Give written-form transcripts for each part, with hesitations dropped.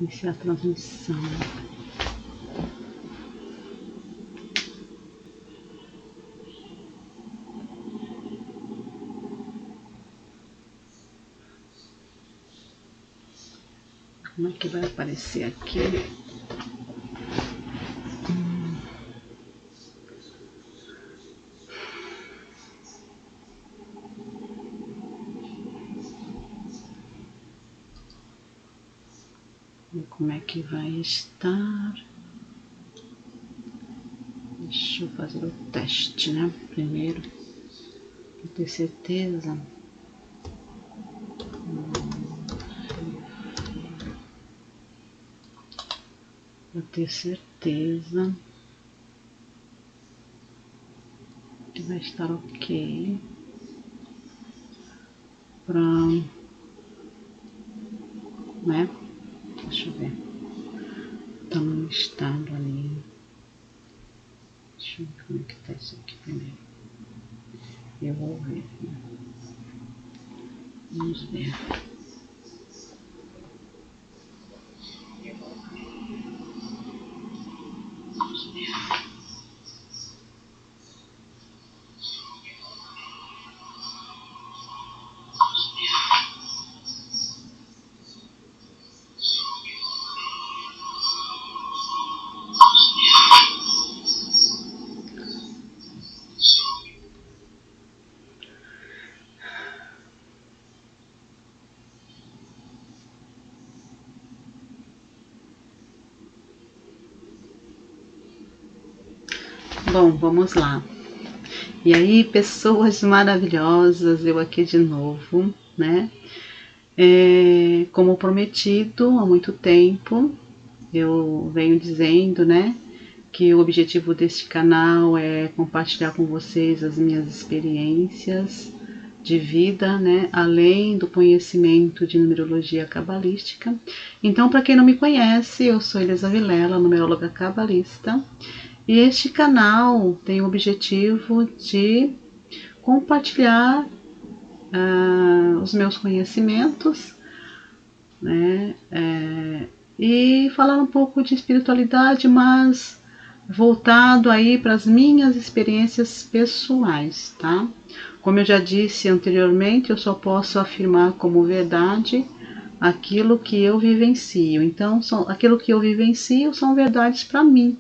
Iniciar a transmissão. Como é que vai aparecer aqui? Como é que vai estar? Deixa eu fazer o teste, né? Primeiro, para ter certeza. Para ter certeza que vai estar ok. Para, né? Deixa eu ver. Tá num estado ali. Deixa eu ver como é que tá isso aqui primeiro. Eu vou ver. Né? Vamos ver. Bom, vamos lá. E aí, pessoas maravilhosas, eu aqui de novo, né? Como prometido há muito tempo, eu venho dizendo, né, que o objetivo deste canal é compartilhar com vocês as minhas experiências de vida, né, além do conhecimento de numerologia cabalística. Então, para quem não me conhece, eu sou Elisa Vilela, numeróloga cabalista, e este canal tem o objetivo de compartilhar os meus conhecimentos, né, e falar um pouco de espiritualidade, mas voltado aí para as minhas experiências pessoais, tá? Como eu já disse anteriormente, eu só posso afirmar como verdade aquilo que eu vivencio. Então, aquilo que eu vivencio são verdades para mim,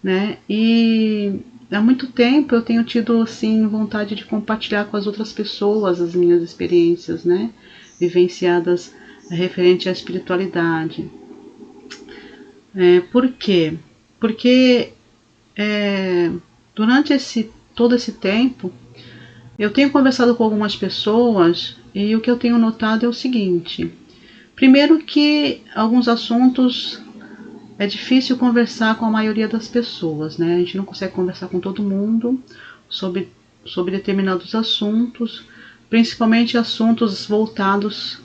né? E há muito tempo eu tenho tido assim vontade de compartilhar com as outras pessoas as minhas experiências, né, vivenciadas referente à espiritualidade. Por quê? Porque durante todo esse tempo eu tenho conversado com algumas pessoas e o que eu tenho notado é o seguinte: primeiro que alguns assuntos é difícil conversar com a maioria das pessoas, né? A gente não consegue conversar com todo mundo sobre determinados assuntos, principalmente assuntos voltados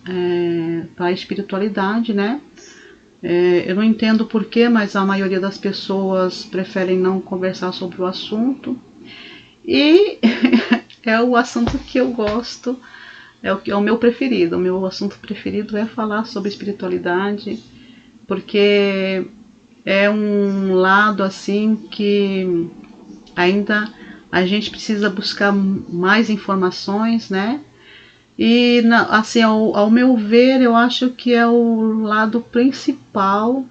para a espiritualidade, né? Eu não entendo porquê, mas a maioria das pessoas preferem não conversar sobre o assunto. E é o assunto que eu gosto, é o meu preferido. O meu assunto preferido é falar sobre espiritualidade, porque é um lado assim que ainda a gente precisa buscar mais informações, né? E assim, ao meu ver, eu acho que é o lado principal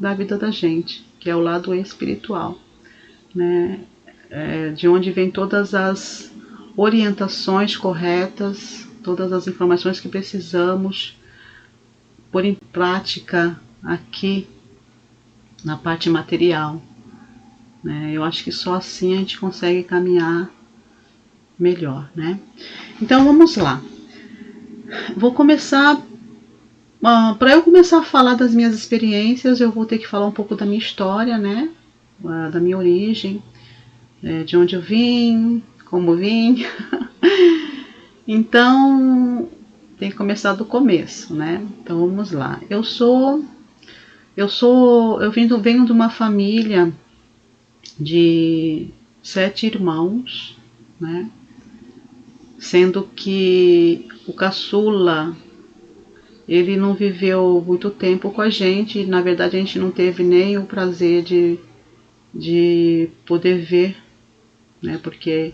da vida da gente, que é o lado espiritual, né? De onde vem todas as orientações corretas, todas as informações que precisamos pôr em prática aqui na parte material, né? Eu acho que só assim a gente consegue caminhar melhor, né? Então vamos lá. Vou começar. Para eu começar a falar das minhas experiências, eu vou ter que falar um pouco da minha história, né? Da minha origem, de onde eu vim, como vim. Então tem que começar do começo, né? Então vamos lá. Venho de uma família de 7 irmãos, né? Sendo que o caçula ele não viveu muito tempo com a gente. Na verdade, a gente não teve nem o prazer de poder ver, né? Porque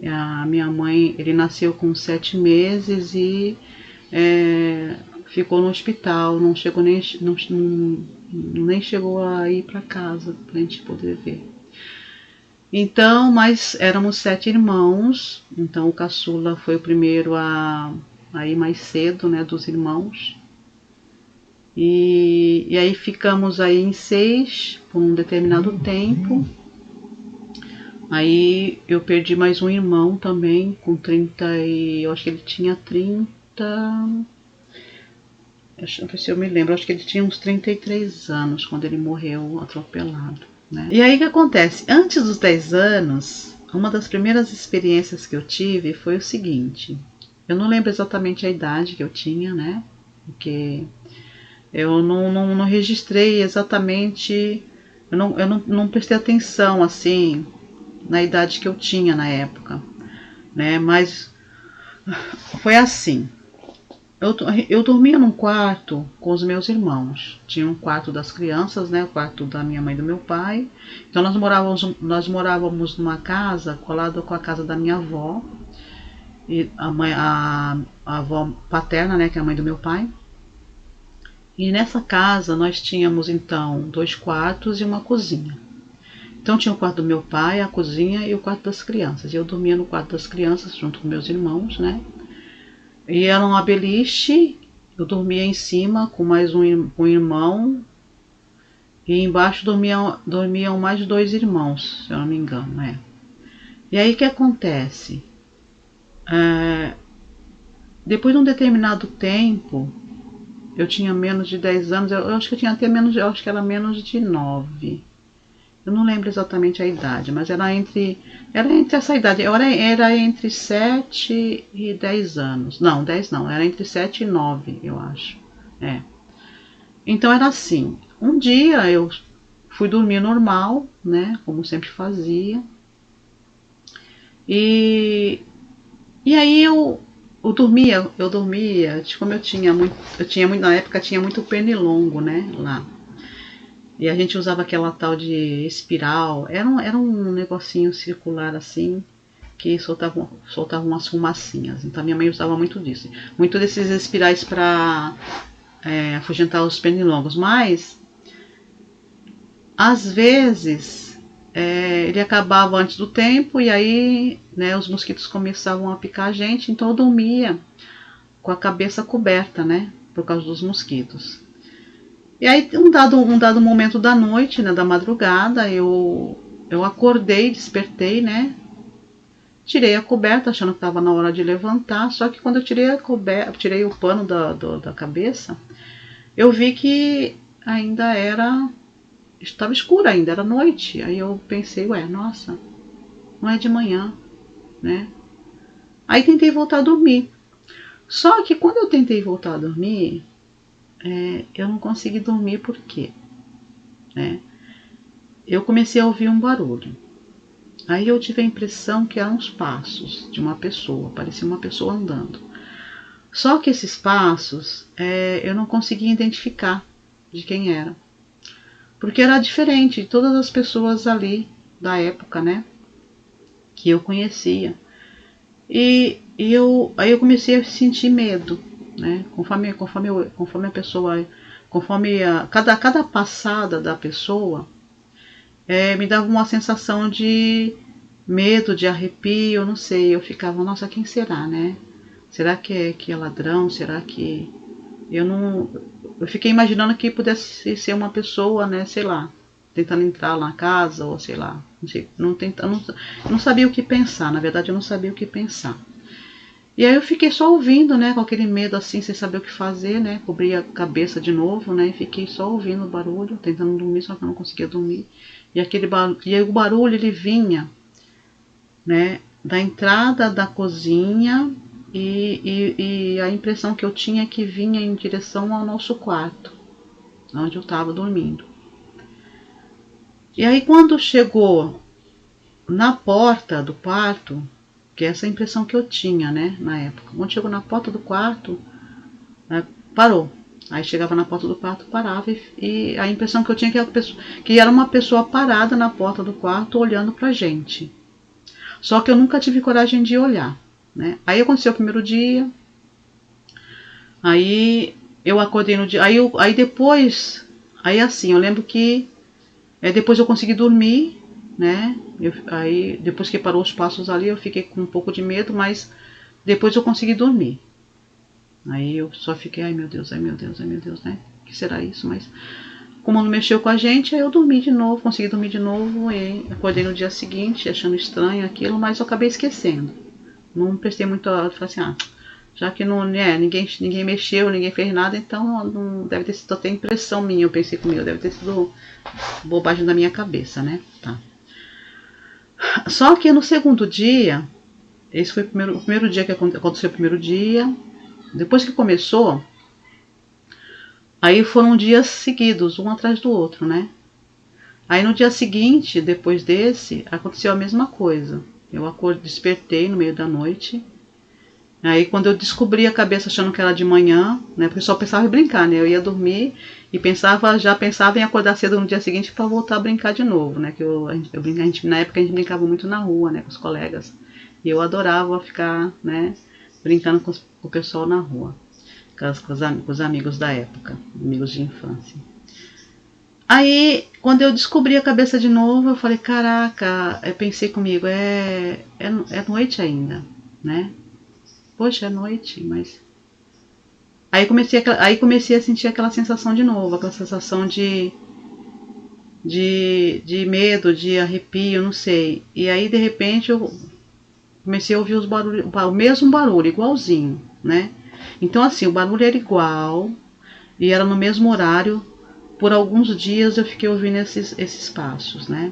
a minha mãe, ele nasceu com 7 meses e ficou no hospital, não chegou nem chegou a ir para casa para a gente poder ver. Então, mas éramos 7 irmãos, então o caçula foi o primeiro a ir mais cedo, né, dos irmãos. E aí ficamos aí em 6 por um determinado tempo. Aí eu perdi mais um irmão também, com 30 e... eu acho que ele tinha 30... Deixa eu ver se eu me lembro, acho que ele tinha uns 33 anos quando ele morreu atropelado, né? E aí o que acontece? Antes dos 10 anos, uma das primeiras experiências que eu tive foi o seguinte. Eu não lembro exatamente a idade que eu tinha, né? Porque eu não registrei exatamente, eu não prestei atenção assim na idade que eu tinha na época, né? Mas foi assim. Eu dormia num quarto com os meus irmãos. Tinha um quarto das crianças, né? O quarto da minha mãe e do meu pai. Então nós morávamos numa casa colada com a casa da minha avó. E a avó paterna, né? Que é a mãe do meu pai. E nessa casa nós tínhamos então 2 quartos e uma cozinha. Então tinha o quarto do meu pai, a cozinha e o quarto das crianças. Eu dormia no quarto das crianças junto com meus irmãos, né? E era uma beliche, eu dormia em cima com mais um irmão, e embaixo dormiam mais 2 irmãos, se eu não me engano, né? E aí o que acontece? Depois de um determinado tempo, eu tinha menos de 10 anos, eu acho que eu tinha até menos, eu acho que era menos de 9. Eu não lembro exatamente a idade, mas era entre essa idade. Era entre 7 e 10 anos. Não, 10 não, era entre 7 e 9, eu acho. Então era assim. Um dia eu fui dormir normal, né? Como sempre fazia. E aí eu dormia, como eu tinha muito, na época tinha muito pernilongo, né? Lá. E a gente usava aquela tal de espiral. Era um negocinho circular assim, que soltava umas fumacinhas. Então minha mãe usava muito disso. Muito desses espirais para afugentar os pernilongos. Mas, às vezes, ele acabava antes do tempo e aí, né, os mosquitos começavam a picar a gente. Então eu dormia com a cabeça coberta, né, por causa dos mosquitos. E aí, um dado momento da noite, né, da madrugada, eu acordei, despertei, né? Tirei a coberta, achando que estava na hora de levantar. Só que quando eu tirei o pano da cabeça, eu vi que ainda estava escuro ainda, era noite. Aí eu pensei, nossa, não é de manhã, né? Aí tentei voltar a dormir. Só que quando eu tentei voltar a dormir, eu não consegui dormir. Por quê? Eu comecei a ouvir um barulho. Aí eu tive a impressão que eram os passos de uma pessoa, parecia uma pessoa andando. Só que esses passos eu não conseguia identificar de quem era, porque era diferente de todas as pessoas ali da época, né, que eu conhecia. Aí eu comecei a sentir medo, né, conforme a pessoa, cada passada da pessoa me dava uma sensação de medo, de arrepio, eu não sei. Eu ficava, nossa, quem será, né? Será que é ladrão? Será que... Eu fiquei imaginando que pudesse ser uma pessoa, né, sei lá, tentando entrar lá na casa, ou sei lá, não sei, não sabia o que pensar, na verdade eu não sabia o que pensar. E aí eu fiquei só ouvindo, né, com aquele medo assim, sem saber o que fazer, né, cobri a cabeça de novo, né, e fiquei só ouvindo o barulho, tentando dormir, só que eu não conseguia dormir. E aí o barulho, ele vinha, né, da entrada da cozinha, e a impressão que eu tinha é que vinha em direção ao nosso quarto, onde eu estava dormindo. E aí quando chegou na porta do quarto, que é essa impressão que eu tinha, né, na época, quando chegou na porta do quarto, parou. Aí chegava na porta do quarto, parava e a impressão que eu tinha que era uma pessoa parada na porta do quarto olhando pra gente. Só que eu nunca tive coragem de olhar, né? Aí aconteceu o primeiro dia, aí eu acordei no dia, aí depois, aí assim, eu lembro que depois eu consegui dormir, né? Aí depois que parou os passos ali, eu fiquei com um pouco de medo, mas depois eu consegui dormir. Aí eu só fiquei, ai meu Deus, ai meu Deus, ai meu Deus, né? O que será isso? Mas como não mexeu com a gente, aí eu dormi de novo, consegui dormir de novo e acordei no dia seguinte achando estranho aquilo, mas eu acabei esquecendo. Não prestei muito a... Falei assim, já que não, né, ninguém mexeu, ninguém fez nada, então não deve ter sido até impressão minha, eu pensei comigo, deve ter sido bobagem da minha cabeça, né? Tá. Só que no segundo dia, esse foi o primeiro dia que aconteceu o primeiro dia, depois que começou, aí foram dias seguidos, um atrás do outro, né? Aí no dia seguinte, depois desse, aconteceu a mesma coisa. Eu despertei no meio da noite. Aí quando eu descobri a cabeça achando que era de manhã, né? Porque eu só pensava em brincar, né? Eu ia dormir e já pensava em acordar cedo no dia seguinte para voltar a brincar de novo, né? Que na época a gente brincava muito na rua, né? Com os colegas. E eu adorava ficar, né? Brincando com o pessoal na rua. Com os amigos da época, amigos de infância. Aí, quando eu descobri a cabeça de novo, eu falei, caraca, eu pensei comigo, é noite ainda, né? Poxa, é noite, mas... Aí comecei a sentir aquela sensação de novo, aquela sensação de medo, de arrepio, não sei. E aí, de repente, eu comecei a ouvir os barulhos, o mesmo barulho, igualzinho, né? Então, assim, o barulho era igual e era no mesmo horário. Por alguns dias eu fiquei ouvindo esses passos, né?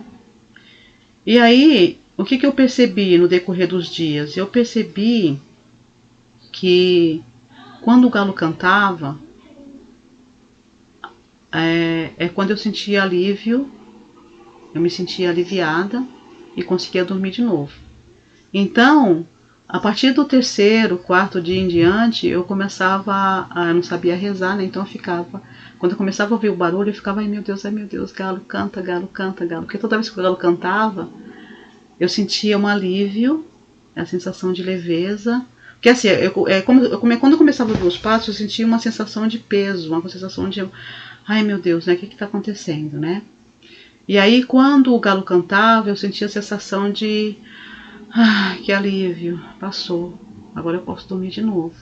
E aí, o que eu percebi no decorrer dos dias? Eu percebi que quando o galo cantava, quando eu sentia alívio, eu me sentia aliviada e conseguia dormir de novo. Então, a partir do terceiro, quarto dia em diante, eu começava eu não sabia rezar, né? Então eu ficava... Quando eu começava a ouvir o barulho, eu ficava, ai meu Deus, galo canta, galo canta, galo. Porque toda vez que o galo cantava, eu sentia um alívio, a sensação de leveza. Porque assim, quando eu começava a ouvir os passos, eu sentia uma sensação de peso, uma sensação de, ai meu Deus, né? O que está acontecendo, né? E aí, quando o galo cantava, eu sentia a sensação de, que alívio, passou, agora eu posso dormir de novo.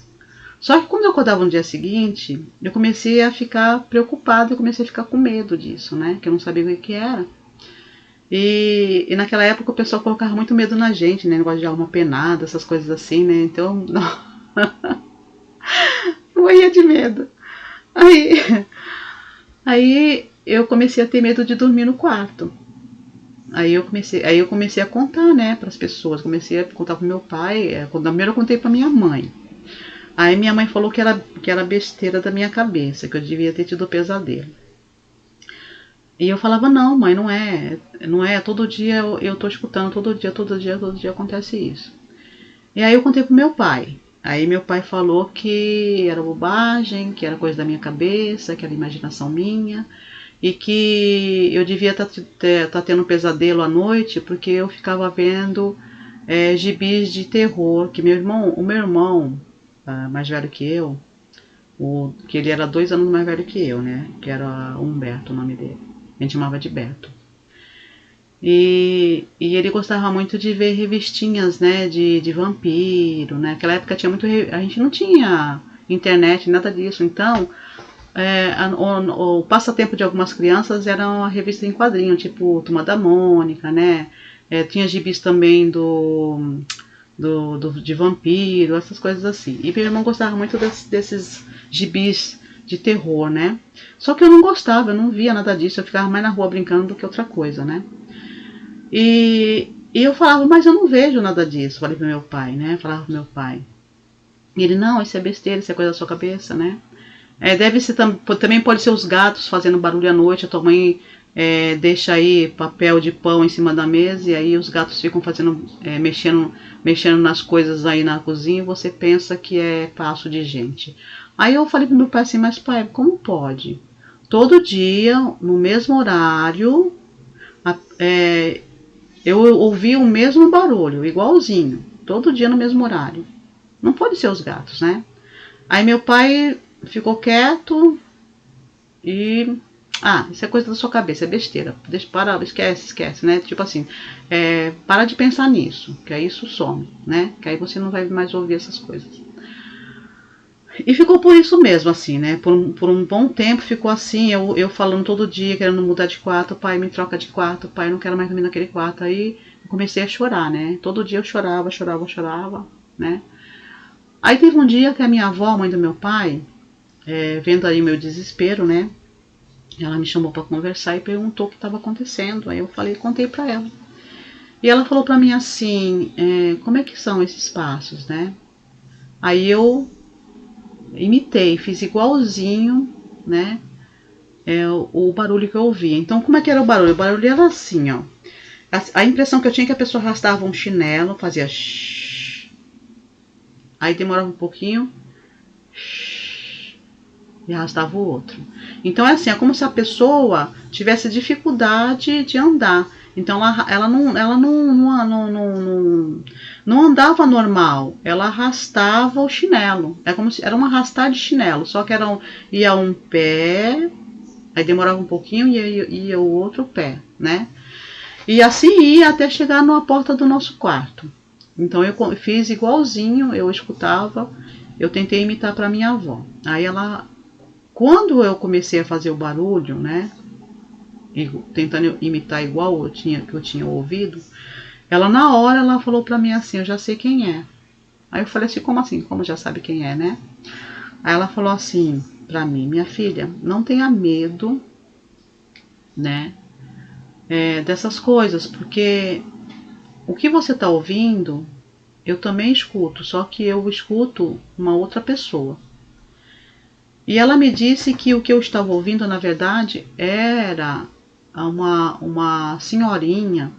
Só que quando eu acordava no dia seguinte, eu comecei a ficar preocupada, eu comecei a ficar com medo disso, né? Que eu não sabia o que era. E naquela época o pessoal colocava muito medo na gente, né? Negócio de alma penada, essas coisas assim, né? Então, eu ia de medo. Aí eu comecei a ter medo de dormir no quarto. Aí eu comecei a contar, né, para as pessoas. Comecei a contar pro meu pai. Primeiro eu contei para minha mãe. Aí minha mãe falou que era besteira da minha cabeça, que eu devia ter tido pesadelo. E eu falava, não, mãe, não é, todo dia eu tô escutando, todo dia acontece isso. E aí eu contei pro meu pai. Aí meu pai falou que era bobagem, que era coisa da minha cabeça, que era imaginação minha, e que eu devia estar tendo um pesadelo à noite, porque eu ficava vendo gibis de terror, que o meu irmão, mais velho que eu, que ele era 2 anos mais velho que eu, né? Que era Humberto o nome dele. A gente chamava de Beto. E ele gostava muito de ver revistinhas, né? De vampiro, né? Naquela época tinha muito... A gente não tinha internet, nada disso. Então, o passatempo de algumas crianças era uma revista em quadrinho, tipo Turma da Mônica, né? Tinha gibis também de vampiro, essas coisas assim. E meu irmão gostava muito desses gibis de terror, né? Só que eu não gostava, eu não via nada disso, eu ficava mais na rua brincando do que outra coisa, né? E eu falava, mas eu não vejo nada disso, falei pro meu pai, né? Falava pro meu pai. E ele, não, isso é besteira, isso é coisa da sua cabeça, né? Deve ser, também pode ser os gatos fazendo barulho à noite, a tua mãe deixa aí papel de pão em cima da mesa e aí os gatos ficam mexendo nas coisas aí na cozinha e você pensa que é passo de gente. Aí eu falei pro meu pai assim, mas pai, como pode? Todo dia, no mesmo horário, eu ouvi o mesmo barulho, igualzinho, todo dia no mesmo horário. Não pode ser os gatos, né? Aí meu pai ficou quieto e... Ah, isso é coisa da sua cabeça, é besteira. Deixa, para, esquece, né? Tipo assim, para de pensar nisso, que aí isso some, né? Que aí você não vai mais ouvir essas coisas. E ficou por isso mesmo, assim, né? Por um bom tempo ficou assim, eu falando todo dia, querendo mudar de quarto, pai, me troca de quarto, pai, não quero mais dormir naquele quarto. Aí eu comecei a chorar, né? Todo dia eu chorava, né? Aí teve um dia que a minha avó, mãe do meu pai, vendo aí o meu desespero, né? Ela me chamou para conversar e perguntou o que estava acontecendo. Aí eu contei para ela. E ela falou para mim assim, como é que são esses passos, né? Aí eu imitei, fiz igualzinho, né? O barulho que eu ouvia. Então, como é que era o barulho? O barulho era assim, ó. A impressão que eu tinha é que a pessoa arrastava um chinelo, fazia shhh. Aí demorava um pouquinho, shhh, e arrastava o outro. Então é assim, é como se a pessoa tivesse dificuldade de andar. Então não andava normal, ela arrastava o chinelo. É como se era uma arrastar de chinelo, só que ia um pé, aí demorava um pouquinho e ia o outro pé, né? E assim ia até chegar na porta do nosso quarto. Então eu fiz igualzinho, eu escutava, eu tentei imitar para minha avó. Aí ela, quando eu comecei a fazer o barulho, né, e tentando imitar igual que eu tinha ouvido, ela na hora ela falou para mim assim, eu já sei quem é. Aí eu falei assim, como já sabe quem é, né? Aí ela falou assim para mim, minha filha, não tenha medo, né, dessas coisas, porque o que você está ouvindo, eu também escuto, só que eu escuto uma outra pessoa. E ela me disse que o que eu estava ouvindo, na verdade, era uma senhorinha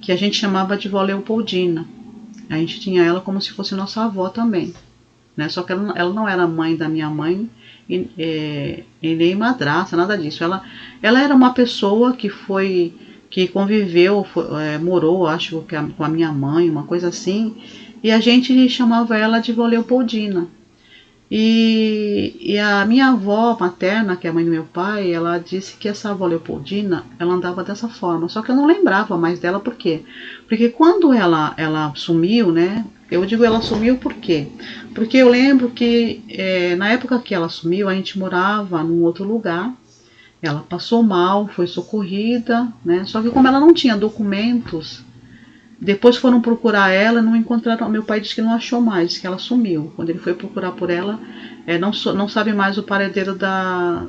que a gente chamava de vó Leopoldina. A gente tinha ela como se fosse nossa avó também, né? Só que ela não era mãe da minha mãe e nem madrasta, nada disso. Ela era uma pessoa que conviveu, morou, acho que com a minha mãe, uma coisa assim, e a gente chamava ela de vó Leopoldina. E a minha avó materna, que é a mãe do meu pai, ela disse que essa avó Leopoldina, ela andava dessa forma. Só que eu não lembrava mais dela, por quê? Porque quando ela sumiu, né? Eu digo ela sumiu por quê? Porque eu lembro que na época que ela sumiu, a gente morava num outro lugar. Ela passou mal, foi socorrida, né? Só que como ela não tinha documentos, depois foram procurar ela, não encontraram. Meu pai disse que não achou mais, disse que ela sumiu. Quando ele foi procurar por ela, não sabe mais o paradeiro da.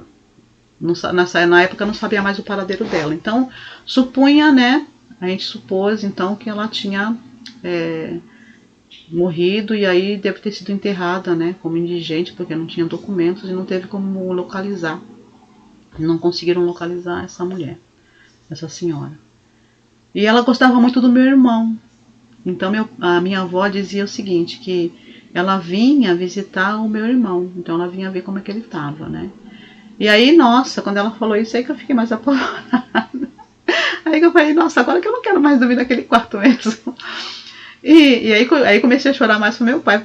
Na época não sabia mais o paradeiro dela. Então, supunha, né? A gente supôs então que ela tinha morrido e aí deve ter sido enterrada, né? Como indigente, porque não tinha documentos e não teve como localizar. Não conseguiram localizar essa mulher, essa senhora. E ela gostava muito do meu irmão. Então a minha avó dizia o seguinte, que ela vinha visitar o meu irmão. Então ela vinha ver como é que ele estava, né? E aí, nossa, quando ela falou isso, aí que eu fiquei mais apavorada. Aí que eu falei, nossa, agora que eu não quero mais dormir naquele quarto mesmo. E aí comecei a chorar mais pro meu pai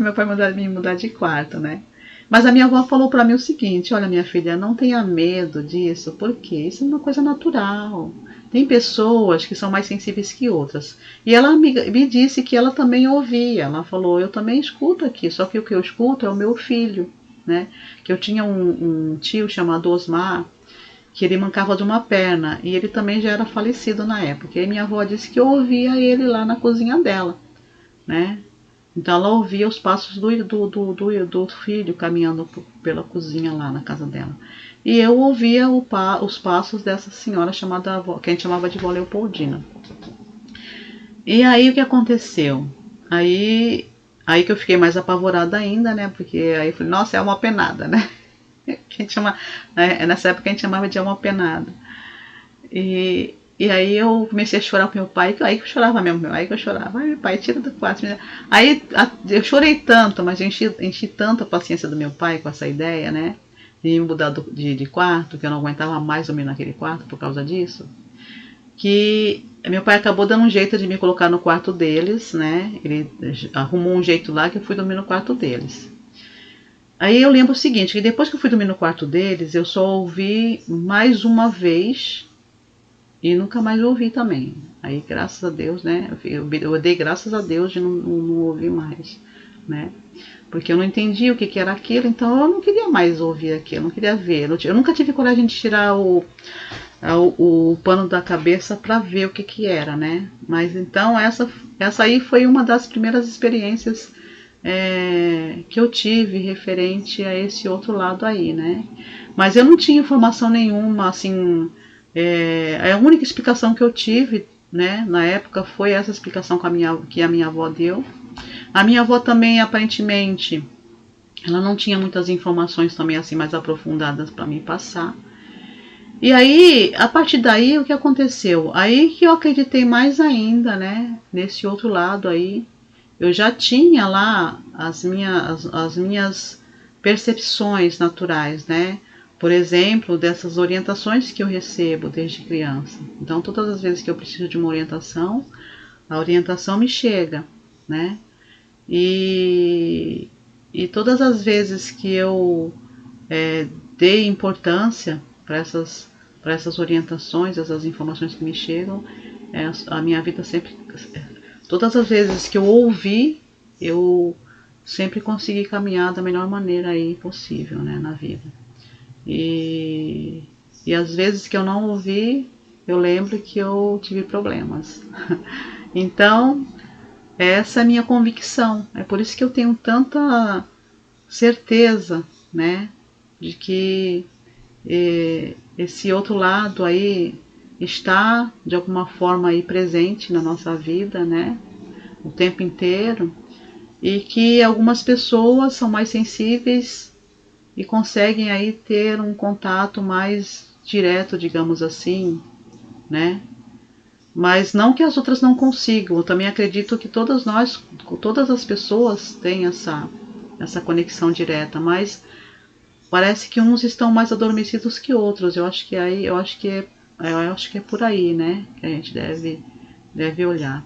me mudar de quarto, né? Mas a minha avó falou para mim o seguinte, olha minha filha, não tenha medo disso, porque isso é uma coisa natural. Tem pessoas que são mais sensíveis que outras. E ela me disse que ela também ouvia. Ela falou, eu também escuto aqui, só que o que eu escuto é o meu filho, né? Que eu tinha um tio chamado Osmar, que ele mancava de uma perna, e ele também já era falecido na época. E minha avó disse que eu ouvia ele lá na cozinha dela, né? Então ela ouvia os passos do filho caminhando pela cozinha lá na casa dela. E eu ouvia os passos dessa senhora chamada, que a gente chamava de vó Leopoldina. E aí o que aconteceu? Aí que eu fiquei mais apavorada ainda, né? Porque aí eu falei, nossa, é uma penada, né? Que a gente nessa época a gente chamava de alma penada. E E aí eu comecei a chorar com meu pai, aí que eu chorava mesmo, aí que eu chorava, ai meu pai, tira do quarto. Aí eu chorei tanto, mas eu enchi tanto a paciência do meu pai com essa ideia, né? De me mudar de quarto, que eu não aguentava mais dormir naquele quarto por causa disso, que meu pai acabou dando um jeito de me colocar no quarto deles, né? Ele arrumou um jeito lá que eu fui dormir no quarto deles. Aí eu lembro o seguinte, que depois que eu fui dormir no quarto deles, eu só ouvi mais uma vez e nunca mais ouvi também. Aí, graças a Deus, né? Eu dei graças a Deus de não ouvir mais, né? Porque eu não entendia o que era aquilo, então eu não queria mais ouvir aquilo, eu não queria ver. Eu nunca tive coragem de tirar o pano da cabeça para ver o que era, né? Mas então essa aí foi uma das primeiras experiências que eu tive referente a esse outro lado aí, né? Mas eu não tinha informação nenhuma, assim, a única explicação que eu tive, né, na época foi essa explicação que a minha avó deu. A minha avó também, aparentemente, ela não tinha muitas informações também assim mais aprofundadas para me passar. E aí, a partir daí, o que aconteceu? Aí que eu acreditei mais ainda, né, nesse outro lado aí. Eu já tinha lá as minhas percepções naturais, né? Por exemplo, dessas orientações que eu recebo desde criança. Então, todas as vezes que eu preciso de uma orientação, a orientação me chega, né? E todas as vezes que eu dei importância para essas orientações, essas informações que me chegam, a minha vida sempre, todas as vezes que eu ouvi, eu sempre consegui caminhar da melhor maneira aí possível, né, na vida. E às vezes que eu não ouvi, eu lembro que eu tive problemas. Então, essa é a minha convicção. É por isso que eu tenho tanta certeza, né, de que esse outro lado aí está de alguma forma aí presente na nossa vida, né, o tempo inteiro, e que algumas pessoas são mais sensíveis e conseguem aí ter um contato mais direto, digamos assim, né? Mas não que as outras não consigam. Eu também acredito que todas as pessoas têm essa conexão direta, mas parece que uns estão mais adormecidos que outros. Eu acho que é por aí, né? Que a gente deve olhar.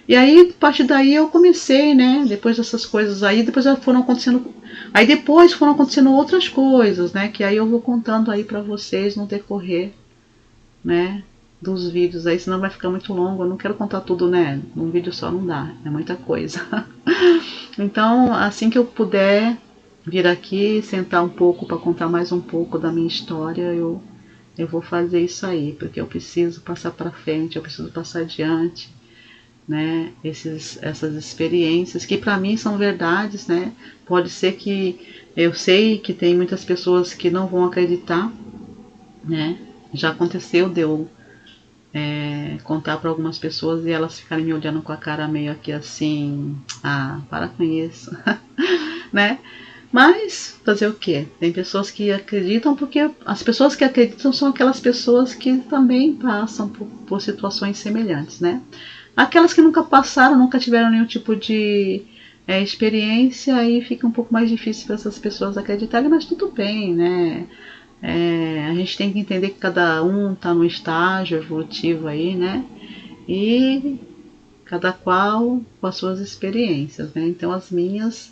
E aí, a partir daí eu comecei, né? Depois dessas coisas aí, depois foram acontecendo. Aí depois foram acontecendo outras coisas, né? Que aí eu vou contando aí pra vocês no decorrer, né? Dos vídeos aí, senão vai ficar muito longo. Eu não quero contar tudo, né? Num vídeo só não dá, é muita coisa. Então, assim que eu puder vir aqui, sentar um pouco para contar mais um pouco da minha história, eu vou fazer isso aí, porque eu preciso passar para frente, eu preciso passar adiante, né? Essas experiências que para mim são verdades, né? Pode ser que eu sei que tem muitas pessoas que não vão acreditar, né? Já aconteceu de eu contar para algumas pessoas e elas ficarem me olhando com a cara meio aqui assim, para com isso, né? Mas fazer o quê? Tem pessoas que acreditam, porque as pessoas que acreditam são aquelas pessoas que também passam por situações semelhantes, né? Aquelas que nunca passaram, nunca tiveram nenhum tipo de experiência, aí fica um pouco mais difícil para essas pessoas acreditarem, mas tudo bem, né? A gente tem que entender que cada um está num estágio evolutivo aí, né? E cada qual com as suas experiências, né? Então as minhas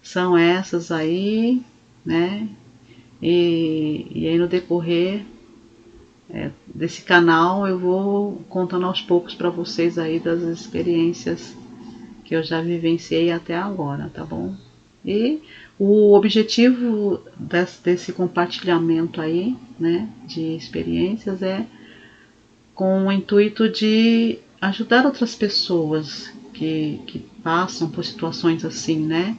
são essas aí, né? E aí no decorrer desse canal eu vou contando aos poucos para vocês aí das experiências que eu já vivenciei até agora, tá bom? E o objetivo desse compartilhamento aí, né, de experiências é com o intuito de ajudar outras pessoas que passam por situações assim, né?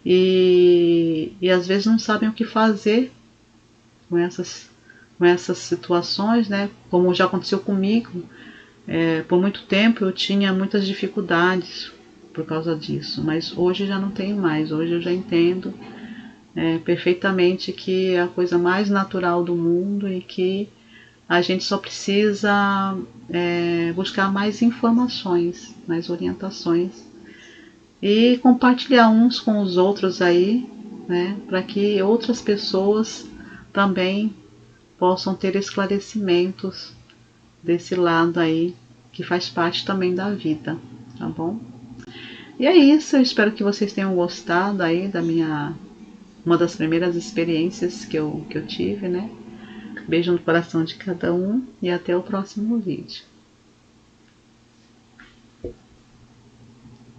E às vezes não sabem o que fazer com essas situações, né? Como já aconteceu comigo, por muito tempo eu tinha muitas dificuldades por causa disso, mas hoje já não tenho mais. Hoje eu já entendo perfeitamente que é a coisa mais natural do mundo e que A gente só precisa buscar mais informações, mais orientações e compartilhar uns com os outros aí, né, para que outras pessoas também possam ter esclarecimentos desse lado aí que faz parte também da vida, tá bom? E é isso, eu espero que vocês tenham gostado aí da uma das primeiras experiências que eu tive, né? Beijo no coração de cada um e até o próximo vídeo.